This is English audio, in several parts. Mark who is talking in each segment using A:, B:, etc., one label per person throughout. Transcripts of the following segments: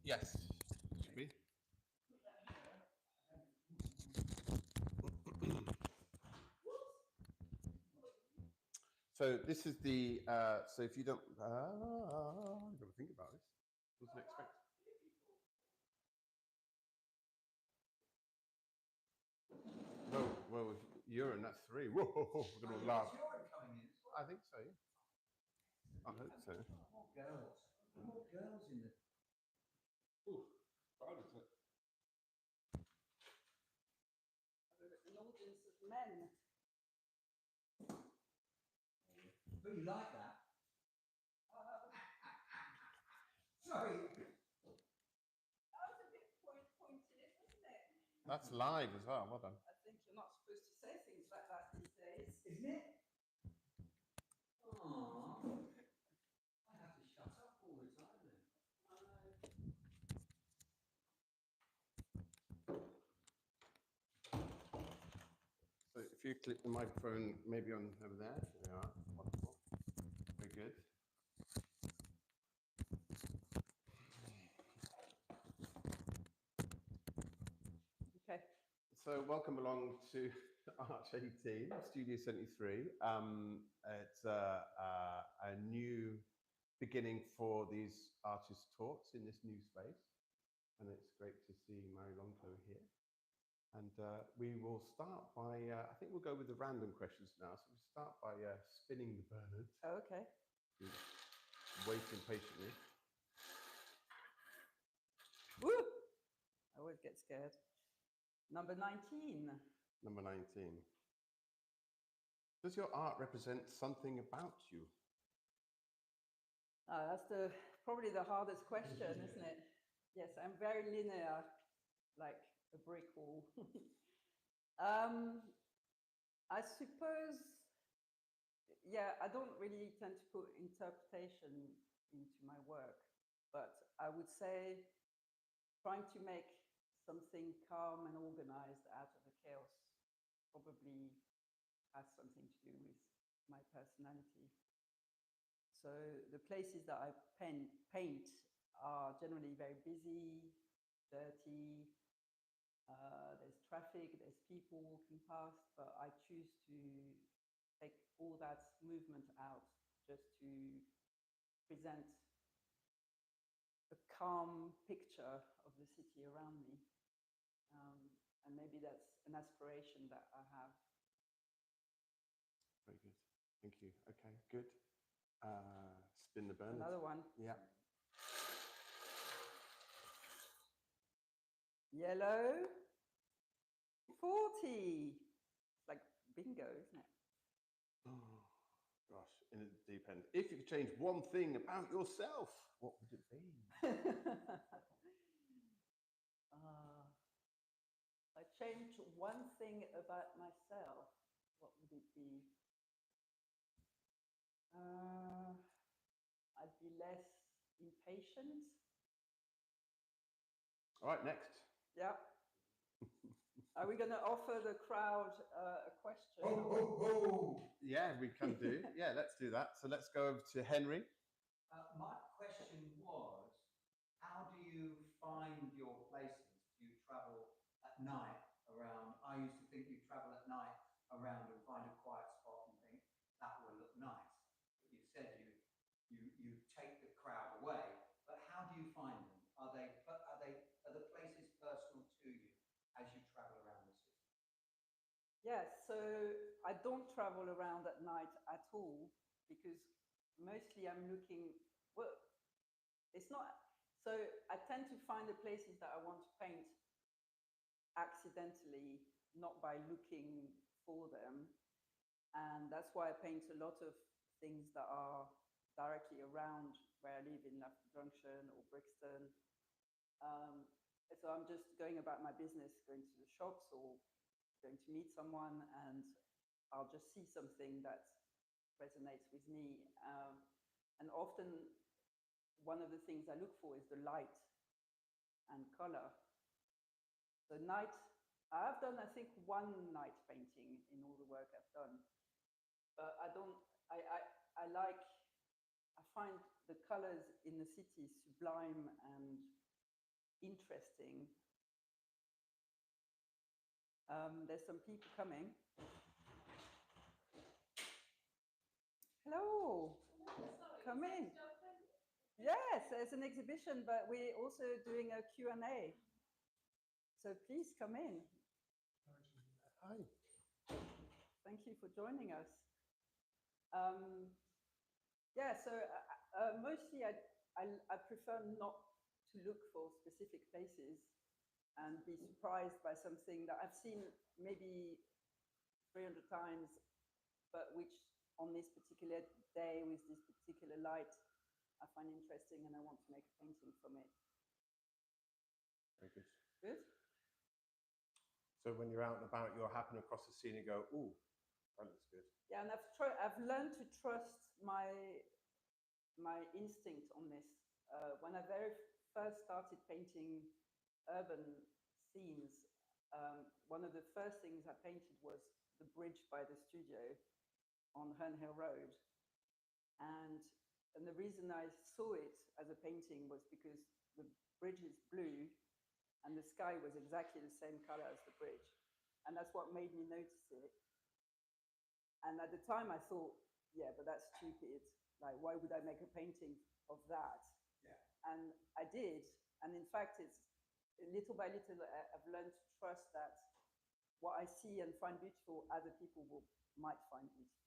A: Yes, should be. So this is the, so if you don't, I've got to think about this. Wasn't expect. Well, urine, that's 3. Whoa, we're going to laugh.
B: Urine coming in?
A: I think so. I hope so.
B: More girls. More girls in the.
A: Ooh, bad, is it?
C: An audience of men.
B: But you like that? Sorry.
C: That was a bit pointed, wasn't it?
A: That's live as well. Well done.
C: I think you're not supposed to say things like that these days.
B: Isn't it? Aww. I have to shut up all the time then.
A: So if you click the microphone maybe on over there. There we are. Wonderful. Very good.
C: Okay.
A: So welcome along to Arch 18, Studio 73. It's a new beginning for these artist talks in this new space. And it's great to see Marie Lenclos here. And we will start by, I think we'll go with the random questions now. So we'll start by spinning the burners.
C: Oh, okay.
A: Waiting patiently.
C: Woo! I always get scared. Number 19.
A: Number 19. Does your art represent something about you?
C: That's probably the hardest question, isn't it? Yes, I'm very linear, like a brick wall. I suppose, yeah, I don't really tend to put interpretation into my work, but I would say trying to make something calm and organized out of the chaos probably has something to do with my personality. So the places that I paint are generally very busy, dirty. There's traffic, there's people walking past, but I choose to take all that movement out just to present a calm picture of the city around me. And maybe that's an aspiration that I have.
A: Very good. Thank you. Okay, good. Spin the burners.
C: Another one.
A: Yeah.
C: Yellow. 40. It's like bingo, isn't it?
A: Oh, gosh, in the deep end. If you could change one thing about yourself, what would it be?
C: I changed one thing about myself. What would it be? I'd be less impatient.
A: All right, next.
C: Yeah. Are we going to offer the crowd a question?
A: Yeah, we can do. Yeah, let's do that. So let's go over to Henry.
B: My question was, how do you find your places? Do you travel at night around? I used to think you travel at night around and find a quiet spot and think that will look nice. But you said you take the crowd away. But how do you find them? Are the places personal to you as you travel around the city?
C: Yes, so I don't travel around at night at all because mostly I'm looking, well, it's not, so I tend to find the places that I want to paint accidentally, not by looking for them. And that's why I paint a lot of things that are directly around where I live in Lafayette Junction or Brixton. So I'm just going about my business, going to the shops or going to meet someone, and I'll just see something that resonates with me. And often one of the things I look for is the light and color. So night, I've done, I think, one night painting in all the work I've done. But I find the colors in the city sublime and interesting. There's some people coming. Hello, come in. Yes, there's an exhibition, but we're also doing a Q&A. So please come in.
A: Hi.
C: Thank you for joining us. Yeah, so mostly I prefer not to look for specific places and be surprised by something that I've seen maybe 300 times, but which on this particular day with this particular light I find interesting and I want to make a painting from it.
A: Very good.
C: Good?
A: So when you're out and about, you'll happen across the scene and go, ooh, that looks good.
C: Yeah, and I've learned to trust my instinct on this. When I very first started painting urban scenes, one of the first things I painted was the bridge by the studio on Herne Hill Road. And the reason I saw it as a painting was because the bridge is blue and the sky was exactly the same color as the bridge. And that's what made me notice it. And at the time I thought, yeah, but that's stupid. Like, why would I make a painting of that?
B: Yeah.
C: And I did. And in fact, it's little by little, I've learned to trust that what I see and find beautiful, other people might find beautiful.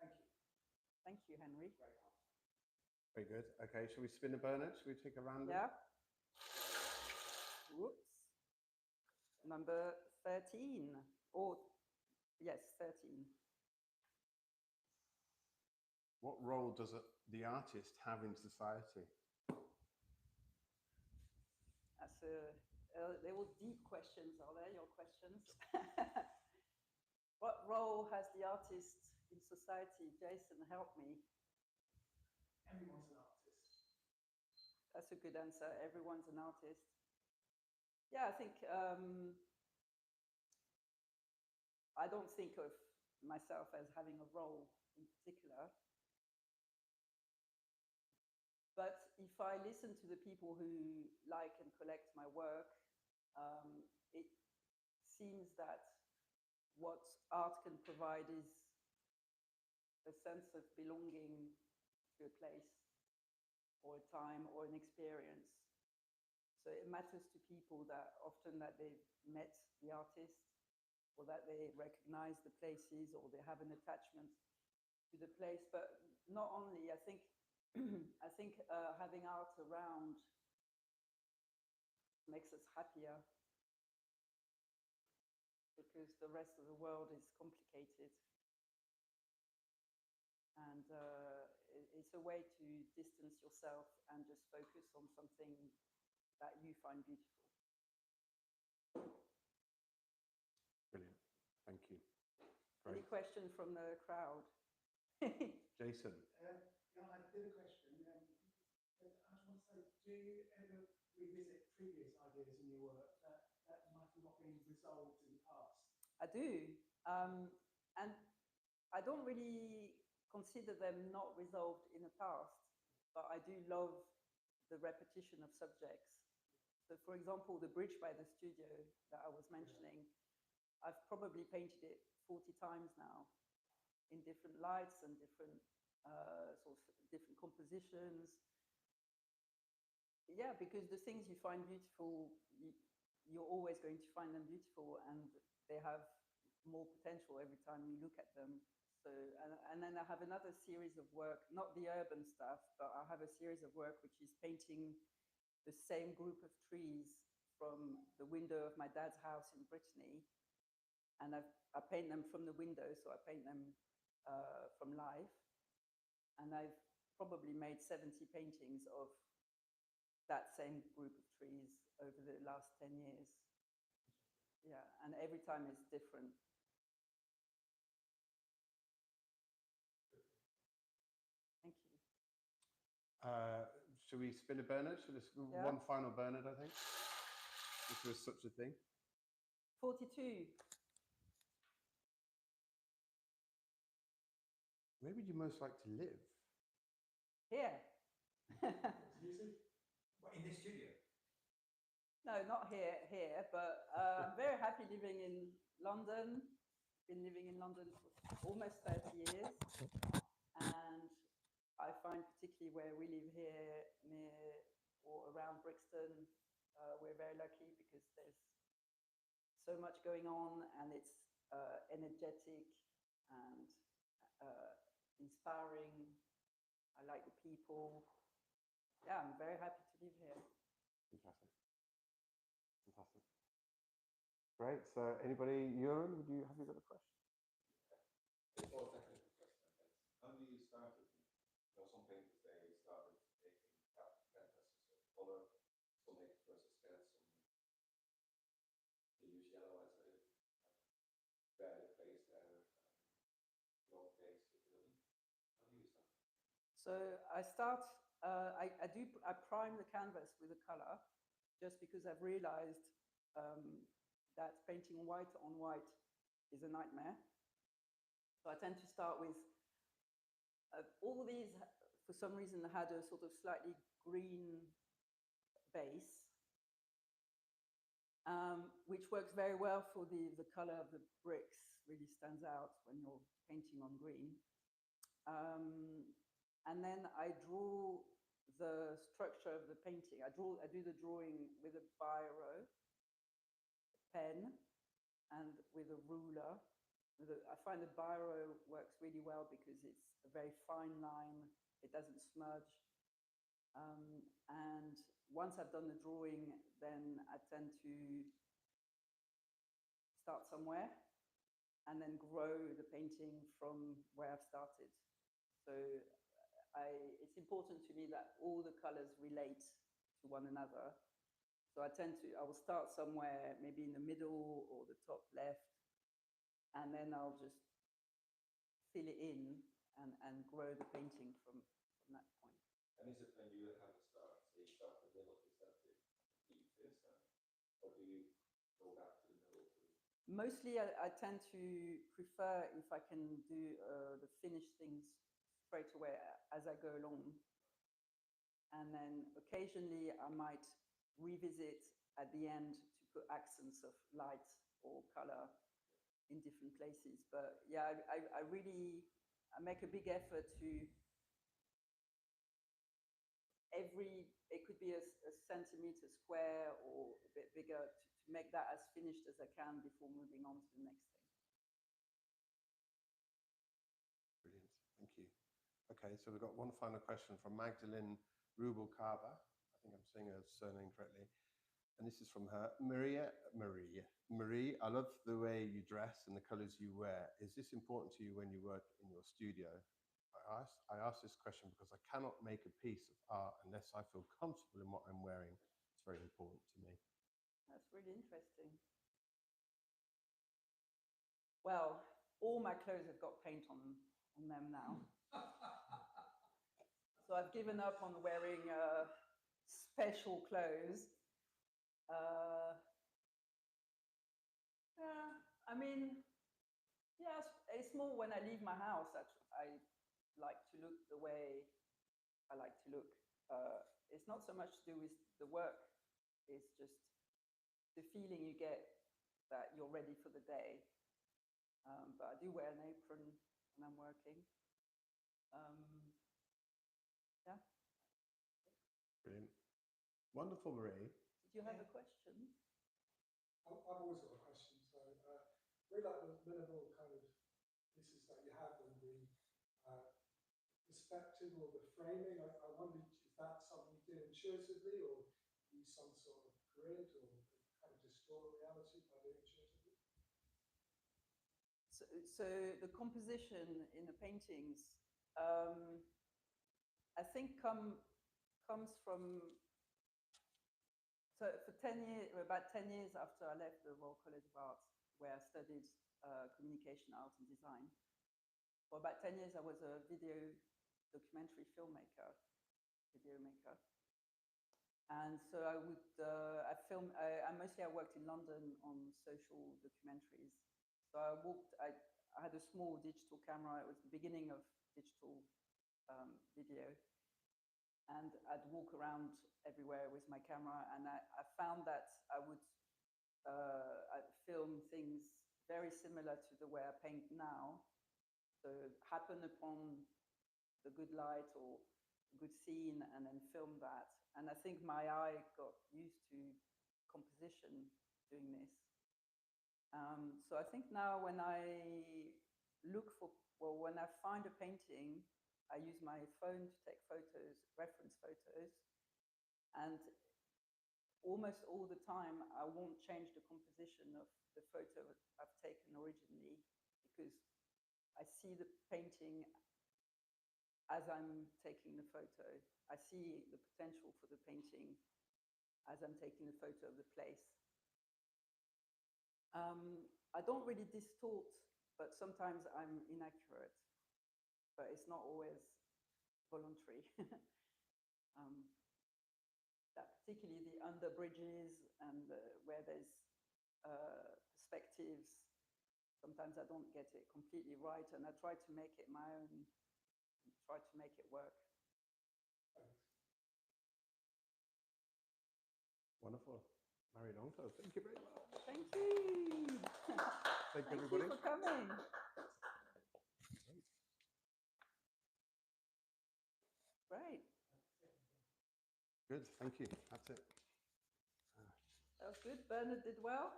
B: Thank you.
C: Thank you, Henry.
B: Great answer.
A: Very good. Okay, shall we spin a burner? Shall we take a random?
C: Yeah. Whoops. Number 13. Or, yes, 13.
A: What role does the artist have in society?
C: They were deep questions, are they, your questions? What role has the artist in society? Jason, help me.
B: Everyone's an artist.
C: That's a good answer. Everyone's an artist. Yeah, I think I don't think of myself as having a role in particular. But if I listen to the people who like and collect my work, it seems that what art can provide is a sense of belonging to a place or a time or an experience. So it matters to people that often that they've met the artist or that they recognize the places or they have an attachment to the place. But not only, I think having art around makes us happier because the rest of the world is complicated. And it's a way to distance yourself and just focus on something that you find beautiful.
A: Brilliant. Thank you.
C: Any
A: Great.
C: question from the crowd?
A: Jason.
D: Yeah, I did a question. But I just want to say, do you ever revisit previous ideas in your work that might have not been resolved in the past?
C: I do. And I don't really consider them not resolved in the past, but I do love the repetition of subjects. So for example, the bridge by the studio that I was mentioning, I've probably painted it 40 times now in different lights and different sort of different compositions. Yeah, because the things you find beautiful, you're always going to find them beautiful, and they have more potential every time you look at them. So, and then I have another series of work, not the urban stuff, but I have a series of work which is painting the same group of trees from the window of my dad's house in Brittany. And I paint them from the window, so I paint them from life. And I've probably made 70 paintings of that same group of trees over the last 10 years. Yeah, and every time it's different. Thank you.
A: Should we spin a Bernard?
C: Yeah.
A: One final Bernard, I think, if there's such a thing.
C: 42.
A: Where would you most like to live?
C: Here.
D: Easy.
B: What, in this studio?
C: No, not here, but I'm very happy living in London. Been living in London for almost 30 years. And I find particularly where we live here near or around Brixton, we're very lucky because there's so much going on and it's energetic and inspiring. I like the people. Yeah, I'm very happy to live here.
A: Fantastic. Fantastic. Great. So, anybody, Euron, have you got a question?
E: It's more technical question, I guess. How do you start it? You know, some painters they start with making canvases of color, some make first a sketch, some they use yellow as a red base there, block base really. How do you start?
C: So I prime the canvas with a color just because I've realized that painting white on white is a nightmare. So I tend to start with all these, for some reason, had a sort of slightly green base, which works very well for the color of the bricks, really stands out when you're painting on green. And then I draw the structure of the painting. I do the drawing with a biro, pen, and with a ruler. I find the biro works really well because it's a very fine line. It doesn't smudge. And once I've done the drawing, then I tend to start somewhere and then grow the painting from where I've started. So it's important to me that all the colors relate to one another. So I will start somewhere, maybe in the middle or the top left, and then I'll just fill it in and grow the painting from that point.
E: And is it when you have a start, so you start in the middle, is that the deepest, or do you go back to the middle too?
C: Mostly I tend to prefer if I can do the finished things straight away as I go along. And then occasionally I might revisit at the end to put accents of light or color in different places. But yeah, I make a big effort to it could be a centimeter square or a bit bigger to make that as finished as I can before moving on to the next thing.
A: Brilliant. Thank you. Okay, so we've got one final question from Magdalene Rubalcaba. I think I'm saying her surname correctly. And this is from her. Marie, I love the way you dress and the colors you wear. Is this important to you when you work in your studio? I ask this question because I cannot make a piece of art unless I feel comfortable in what I'm wearing. It's very important to me.
C: That's really interesting. Well, all my clothes have got paint on them now. So I've given up on wearing special clothes. Yeah, I mean, yes, it's more when I leave my house that I like to look the way I like to look. It's not so much to do with the work, it's just the feeling you get that you're ready for the day. But I do wear an apron when I'm working. Yeah.
A: Brilliant. Wonderful, Marie.
C: Did you have a question?
D: I've always got a question. So really like the minimal kind of pieces that you have and the perspective or the framing. I wondered, is that something you do intuitively or use some sort of grid or kind of distort reality by doing intuitively?
C: So the composition in the paintings, I think comes from. So for 10 years, about 10 years after I left the Royal College of Art, where I studied communication, art and design, for about 10 years I was a video documentary filmmaker, video maker. And so I worked in London on social documentaries. So I had a small digital camera. It was the beginning of digital video. And I'd walk around everywhere with my camera, and I found that I would I film things very similar to the way I paint now. So happen upon the good light or a good scene and then film that. And I think my eye got used to composition doing this. So I think now when I when I find a painting, I use my phone to take photos, reference photos, and almost all the time I won't change the composition of the photo I've taken originally, because I see the painting as I'm taking the photo. I see the potential for the painting as I'm taking a photo of the place. I don't really distort, but sometimes I'm inaccurate, but it's not always voluntary. Particularly the under bridges and where there's perspectives, sometimes I don't get it completely right, and I try to make it my own, and try to make it work.
A: Wonderful. Marie Lenclos, thank you very much.
C: Thank you.
A: Thank you,
C: Thank
A: everybody.
C: you for coming. Great.
A: Good, thank you. That's it.
C: That was good. Bernard did well.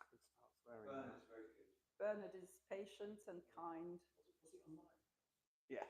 A: I can start swearing
B: Bernard's
A: now.
B: very good.
C: Bernard is patient and kind.
D: Was it online?
A: Yes.